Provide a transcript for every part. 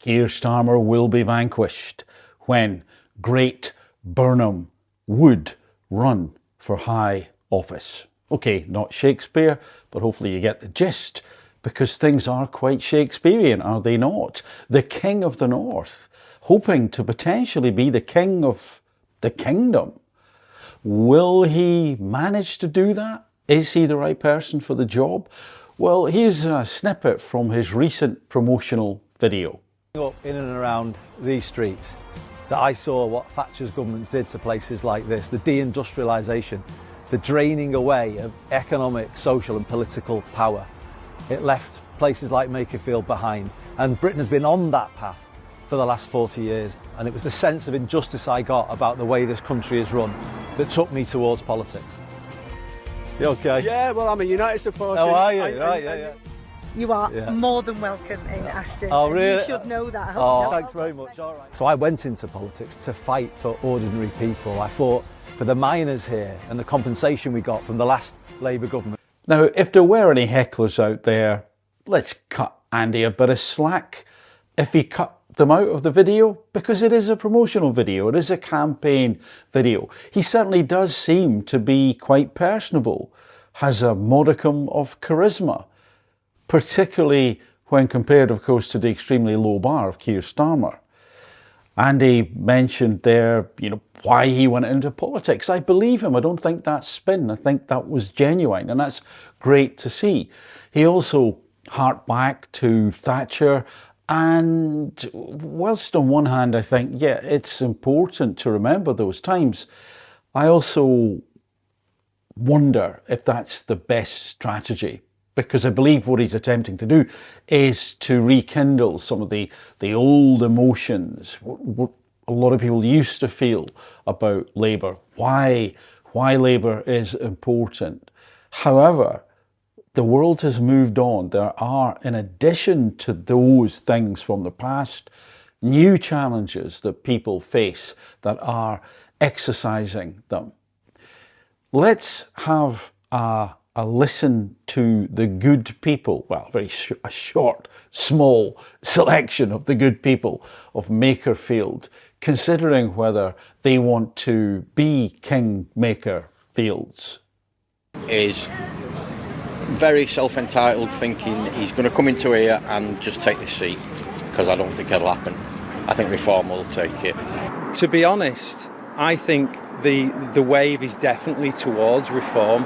Keir Starmer will be vanquished when Great Burnham would run for high office. Okay, not Shakespeare, but hopefully you get the gist, because things are quite Shakespearean, are they not? The King of the North, hoping to potentially be the king of the kingdom. Will he manage to do that? Is he the right person for the job? Well, here's a snippet from his recent promotional video. Up in and around these streets, that I saw what Thatcher's government did to places like this, the deindustrialisation, the draining away of economic, social and political power. It left places like Makerfield behind, and Britain has been on that path for the last 40 years, and it was the sense of injustice I got about the way this country is run that took me towards politics. You okay? Yeah, well, I'm a United supporter. Oh, are you? Right, yeah. You are more than welcome in Ashton. Oh, really? You should know that. Oh, thanks very much. All right. So I went into politics to fight for ordinary people. I fought for the miners here and the compensation we got from the last Labour government. Now, if there were any hecklers out there, let's cut Andy a bit of slack if he cut them out of the video, because it is a promotional video, it is a campaign video. He certainly does seem to be quite personable, has a modicum of charisma, particularly when compared, of course, to the extremely low bar of Keir Starmer. Andy mentioned there, why he went into politics. I believe him. I don't think that's spin. I think that was genuine, and that's great to see. He also harked back to Thatcher, and whilst on one hand I think, yeah, it's important to remember those times, I also wonder if that's the best strategy, because I believe what he's attempting to do is to rekindle some of the old emotions, what a lot of people used to feel about Labour, why Labour is important. However, the world has moved on. There are, in addition to those things from the past, new challenges that people face that are exercising them. Let's have a listen to the good people, well, a short, small selection of the good people of Makerfield, considering whether they want to be King Makerfields. Is very self-entitled, thinking he's going to come into here and just take this seat, because I don't think it'll happen. I think Reform will take it. To be honest, I think the wave is definitely towards Reform.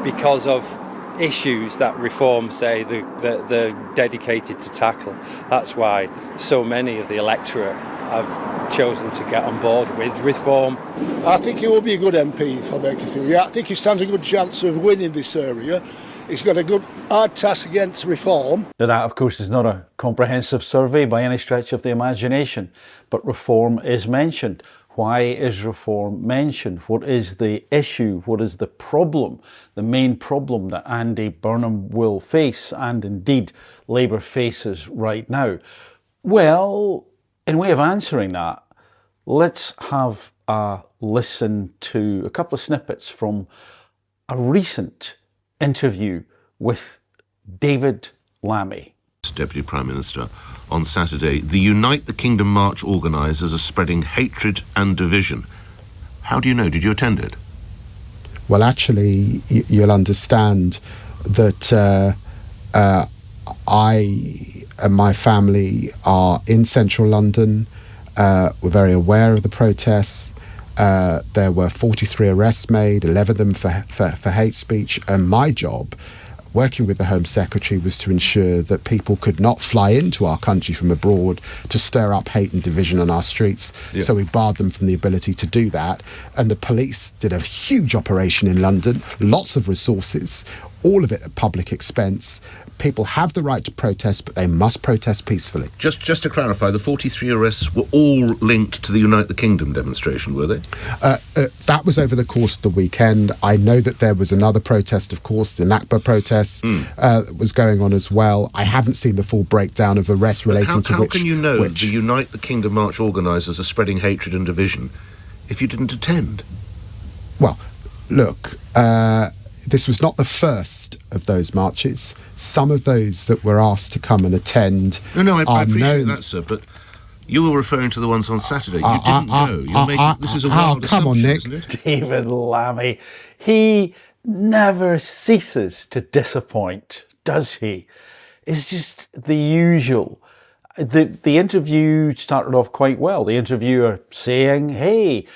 Because of issues that Reform say they're dedicated to tackle. That's why so many of the electorate have chosen to get on board with Reform. I think he will be a good MP for Makerfield. Yeah, I think he stands a good chance of winning this area. He's got a good hard task against Reform. Now that, of course, is not a comprehensive survey by any stretch of the imagination, but Reform is mentioned. Why is Reform mentioned? What is the issue? What is the problem? The main problem that Andy Burnham will face, and indeed Labour faces right now? Well, in way of answering that, let's have a listen to a couple of snippets from a recent interview with David Lammy, Deputy Prime Minister, on Saturday. The Unite the Kingdom March organisers are spreading hatred and division. How do you know? Did you attend it? Well, actually, you'll understand that I and my family are in central London. We're very aware of the protests. There were 43 arrests made, 11 of them for hate speech, and my job, working with the Home Secretary, was to ensure that people could not fly into our country from abroad to stir up hate and division on our streets. Yeah. So we barred them from the ability to do that. And the police did a huge operation in London, lots of resources, all of it at public expense. People have the right to protest, but they must protest peacefully. Just to clarify, the 43 arrests were all linked to the Unite the Kingdom demonstration, were they? That was over the course of the weekend. I know that there was another protest, of course, the Nakba protest that was going on as well. I haven't seen the full breakdown of arrests relating to which. How can you know the Unite the Kingdom March organisers are spreading hatred and division if you didn't attend? Well, look, this was not the first of those marches. Some of those that were asked to come and attend. No, I appreciate known. that, sir, but you were referring to the ones on Saturday. You didn't go. You're making this is a wild come on, assumption, Nick. isn't it? David Lammy, he never ceases to disappoint, does he? It's just the usual. The interview started off quite well. The interviewer saying, hey,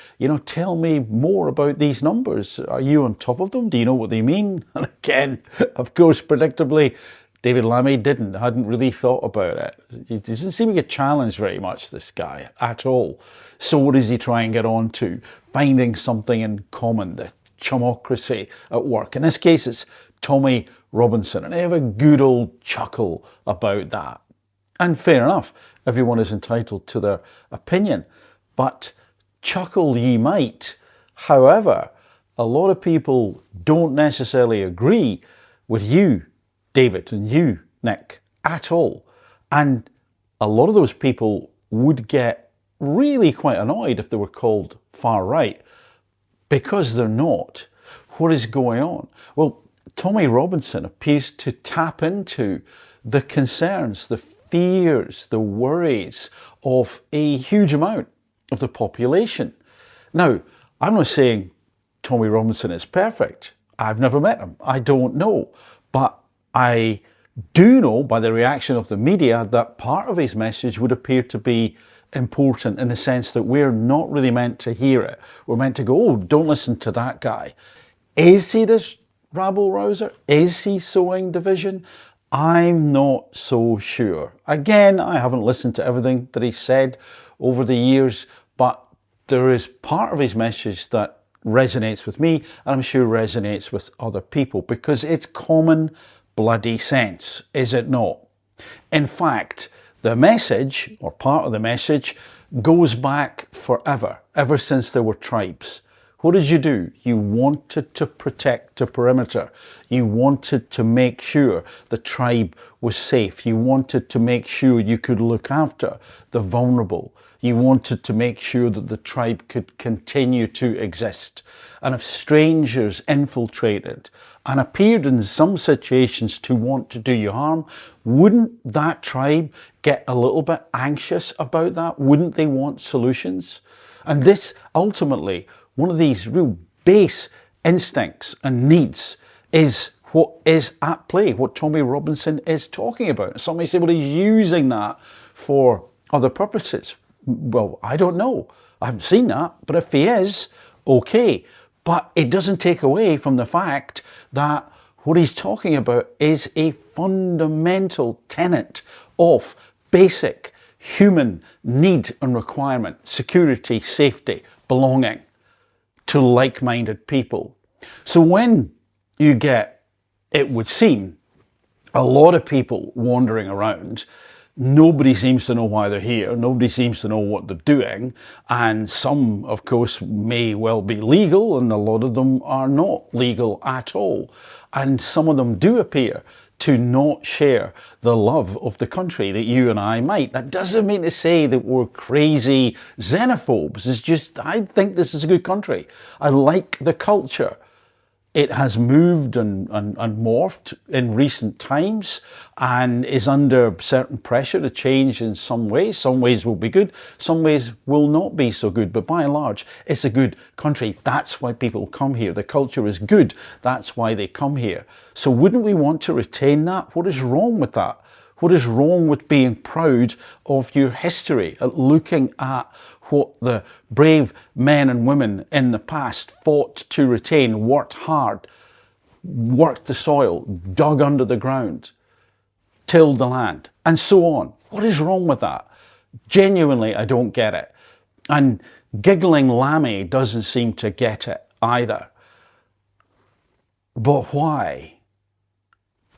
tell me more about these numbers. Are you on top of them? Do you know what they mean? And again, of course, predictably, David Lammy hadn't really thought about it. He doesn't seem to get challenged very much, this guy, at all. So what does he try and get on to? Finding something in common, the chumocracy at work. In this case, it's Tommy Robinson. And they have a good old chuckle about that. And fair enough, everyone is entitled to their opinion. But chuckle ye might. However, a lot of people don't necessarily agree with you, David, and you, Nick, at all. And a lot of those people would get really quite annoyed if they were called far right, because they're not. What is going on? Well, Tommy Robinson appears to tap into the concerns, the fears, the worries of a huge amount of the population. Now, I'm not saying Tommy Robinson is perfect. I've never met him. I don't know. But I do know by the reaction of the media that part of his message would appear to be important in the sense that we're not really meant to hear it. We're meant to go, oh, don't listen to that guy. Is he this rabble-rouser? Is he sowing division? I'm not so sure. Again, I haven't listened to everything that he said over the years, but there is part of his message that resonates with me, and I'm sure resonates with other people, because it's common bloody sense, is it not? In fact, the message, or part of the message, goes back forever, ever since there were tribes. What did you do? You wanted to protect the perimeter. You wanted to make sure the tribe was safe. You wanted to make sure you could look after the vulnerable. You wanted to make sure that the tribe could continue to exist. And if strangers infiltrated and appeared in some situations to want to do you harm, wouldn't that tribe get a little bit anxious about that? Wouldn't they want solutions? And this ultimately, one of these real base instincts and needs is what is at play, what Tommy Robinson is talking about. Somebody say, well, he's using that for other purposes. Well, I don't know. I haven't seen that. But if he is, okay. But it doesn't take away from the fact that what he's talking about is a fundamental tenet of basic human need and requirement: security, safety, belonging to like-minded people. So when you get, it would seem, a lot of people wandering around, nobody seems to know why they're here, nobody seems to know what they're doing, and some, of course, may well be legal, and a lot of them are not legal at all. And some of them do appear to not share the love of the country that you and I might. That doesn't mean to say that we're crazy xenophobes. It's just, I think this is a good country. I like the culture. It has moved and morphed in recent times and is under certain pressure to change in some ways. Some ways will be good, some ways will not be so good. But by and large, it's a good country. That's why people come here. The culture is good. That's why they come here. So wouldn't we want to retain that? What is wrong with that? What is wrong with being proud of your history, at looking at what the brave men and women in the past fought to retain, worked hard, worked the soil, dug under the ground, tilled the land, and so on? What is wrong with that? Genuinely, I don't get it. And giggling Lammy doesn't seem to get it either. But why?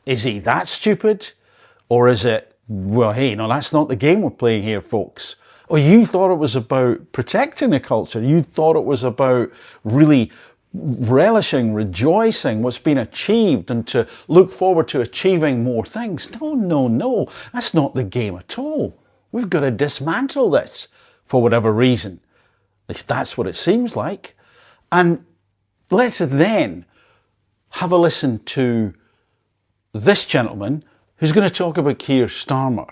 Is he that stupid? Or is it, well, hey, no, that's not the game we're playing here, folks. Or you thought it was about protecting the culture. You thought it was about really relishing, rejoicing what's been achieved and to look forward to achieving more things. No, no, no. That's not the game at all. We've got to dismantle this for whatever reason. That's what it seems like. And let's then have a listen to this gentleman who's going to talk about Keir Starmer,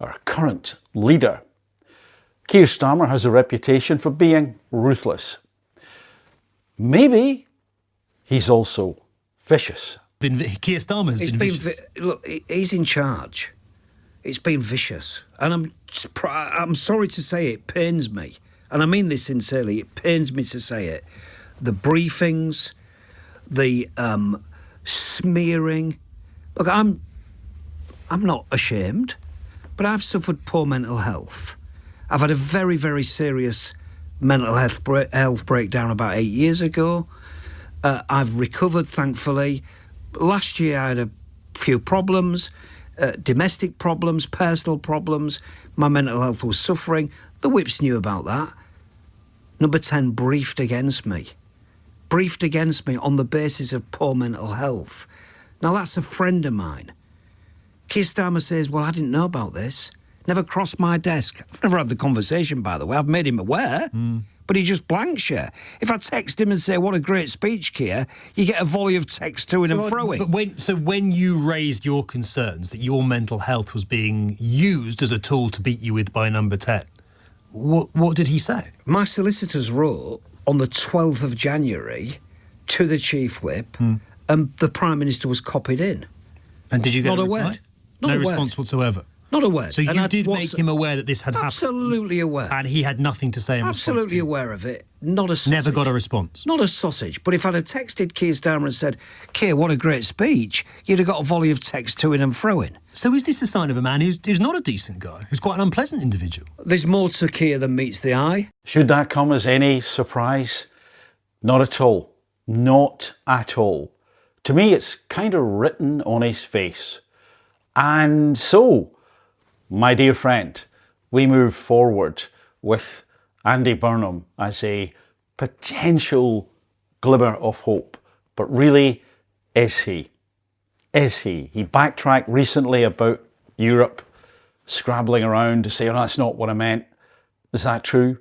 our current leader. Keir Starmer has a reputation for being ruthless. Maybe he's also vicious. Keir Starmer has been vicious. Look, he's in charge. It's been vicious. And I'm sorry to say it pains me. And I mean this sincerely. It pains me to say it. The briefings, the smearing. Look, I'm not ashamed, but I've suffered poor mental health. I've had a very, very serious mental health breakdown about 8 years ago. I've recovered, thankfully. Last year I had a few problems, domestic problems, personal problems. My mental health was suffering. The whips knew about that. Number 10 briefed against me on the basis of poor mental health. Now, that's a friend of mine. Keir Starmer says, well, I didn't know about this. Never crossed my desk. I've never had the conversation, by the way. I've made him aware, but he just blanks you. If I text him and say, what a great speech, Keir, you get a volley of text to and froing. But when you raised your concerns that your mental health was being used as a tool to beat you with by Number 10, what did he say? My solicitors wrote on the 12th of January to the Chief Whip, and the Prime Minister was copied in. And did you get Not a a reply? word. Not No a word. response whatsoever? Not a word. So you did make him aware that this had happened? Absolutely aware. And he had nothing to say in response to Absolutely you? aware of it. Not a sausage. Never got a response? Not a sausage. But if I'd have texted Keir Starmer and said, Keir, what a great speech, you'd have got a volley of text to and froing. So is this a sign of a man who's not a decent guy, who's quite an unpleasant individual? There's more to Keir than meets the eye. Should that come as any surprise? Not at all. Not at all. To me, it's kind of written on his face. And so, my dear friend, we move forward with Andy Burnham as a potential glimmer of hope. But really, is he? Is he? He backtracked recently about Europe, scrabbling around to say, oh, that's not what I meant. Is that true?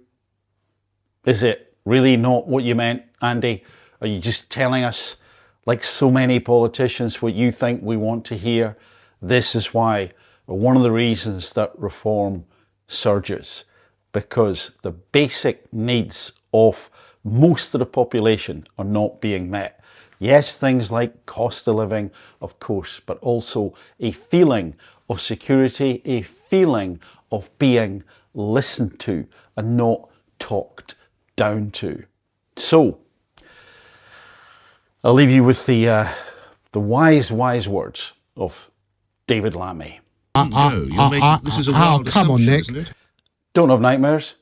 Is it really not what you meant, Andy? Are you just telling us, like so many politicians, what you think we want to hear? This is why, or one of the reasons that reform surges, because the basic needs of most of the population are not being met. Yes, things like cost of living, of course, but also a feeling of security, a feeling of being listened to and not talked down to. So, I'll leave you with the wise words of David Lammy. This is a wild come on, assumption, Nick. isn't it? Don't have nightmares.